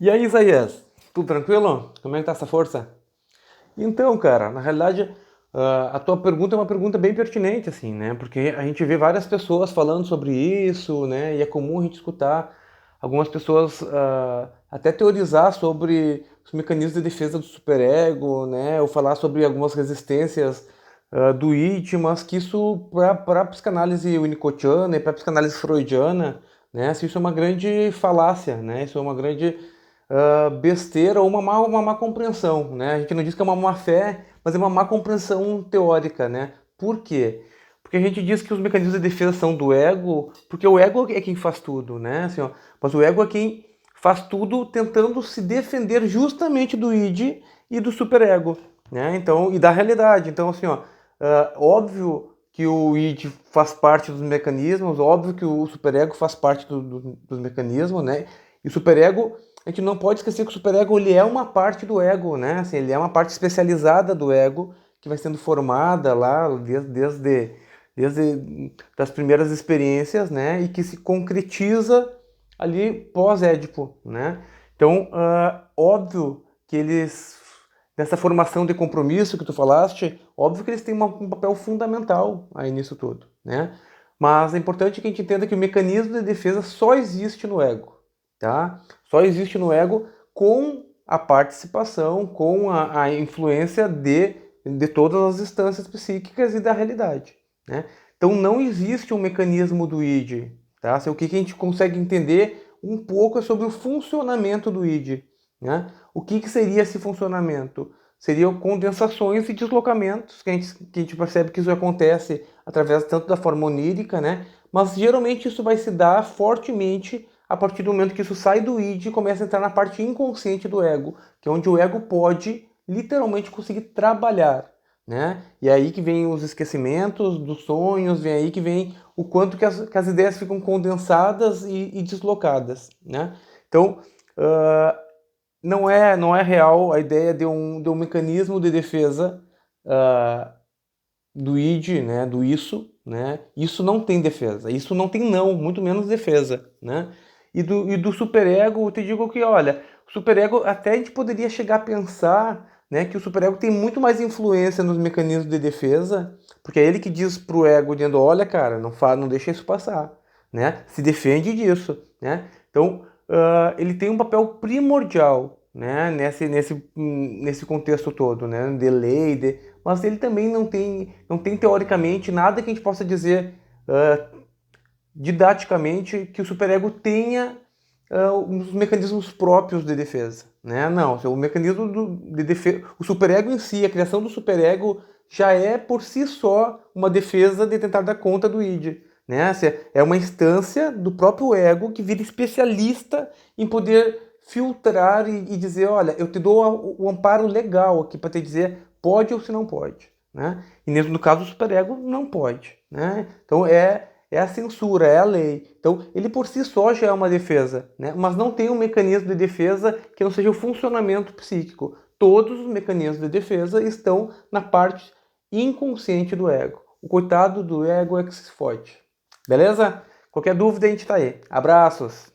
E aí, Isaías? Tudo tranquilo? Como é que tá essa força? Então, cara, na realidade, a tua pergunta é uma pergunta bem pertinente, assim, né? Porque a gente vê várias pessoas falando sobre isso, né? E é comum a gente escutar algumas pessoas até teorizar sobre os mecanismos de defesa do superego, né? Ou falar sobre algumas resistências do id, mas que isso, para a psicanálise winnicottiana e para a psicanálise freudiana, né? Isso é uma grande falácia, né? Isso é uma grande besteira ou uma má compreensão, né? A gente não diz que é uma má fé, mas é uma má compreensão teórica, né? Por quê? Porque a gente diz que os mecanismos de defesa são do ego, porque o ego é quem faz tudo, né? Assim, ó, mas o ego é quem faz tudo tentando se defender justamente do id e do superego, né? Então, e da realidade. Então, assim, ó, óbvio que o id faz parte dos mecanismos, óbvio que o superego faz parte dos mecanismos, né? E o superego, a gente não pode esquecer que o superego ele é uma parte do ego, né? Assim, ele é uma parte especializada do ego que vai sendo formada lá desde das primeiras experiências, né? E que se concretiza ali pós-Édipo, né? Então, óbvio que eles, nessa formação de compromisso que tu falaste, óbvio que eles têm um papel fundamental aí nisso tudo, né? Mas é importante que a gente entenda que o mecanismo de defesa só existe no ego, tá? Só existe no ego com a participação, com a influência de todas as instâncias psíquicas e da realidade, né? Então não existe um mecanismo do id, tá? O que a gente consegue entender um pouco é sobre o funcionamento do id, né? O que seria esse funcionamento? Seriam condensações e deslocamentos, que a gente percebe que isso acontece através tanto da forma onírica, né? Mas geralmente isso vai se dar fortemente a partir do momento que isso sai do id e começa a entrar na parte inconsciente do ego, que é onde o ego pode literalmente conseguir trabalhar, né? E é aí que vem os esquecimentos dos sonhos, vem aí que vem o quanto que as ideias ficam condensadas e deslocadas, né? Então, uh, não é real a ideia de um mecanismo de defesa uh, do id, né? Do isso, né? Isso não tem defesa, isso não tem não, muito menos defesa, né? E do superego, eu te digo que, olha, o superego até a gente poderia chegar a pensar, né, que o superego tem muito mais influência nos mecanismos de defesa, porque é ele que diz pro ego, dizendo, olha, cara, não deixa isso passar, né? Se defende disso, né? Então, ele tem um papel primordial, né, nesse contexto todo, né, de lei, mas ele também não tem teoricamente nada que a gente possa dizer didaticamente que o superego tenha os mecanismos próprios de defesa, né? Não, o mecanismo de defesa, o superego em si, a criação do superego já é por si só uma defesa de tentar dar conta do id, né? É uma instância do próprio ego que vira especialista em poder filtrar e dizer, olha, eu te dou o amparo legal aqui para te dizer pode ou se não pode, né? E no caso do superego não pode, né? Então é a censura, é a lei. Então, ele por si só já é uma defesa, né? Mas não tem um mecanismo de defesa que não seja o funcionamento psíquico. Todos os mecanismos de defesa estão na parte inconsciente do ego. O coitado do ego é que se fode. Beleza? Qualquer dúvida a gente tá aí. Abraços!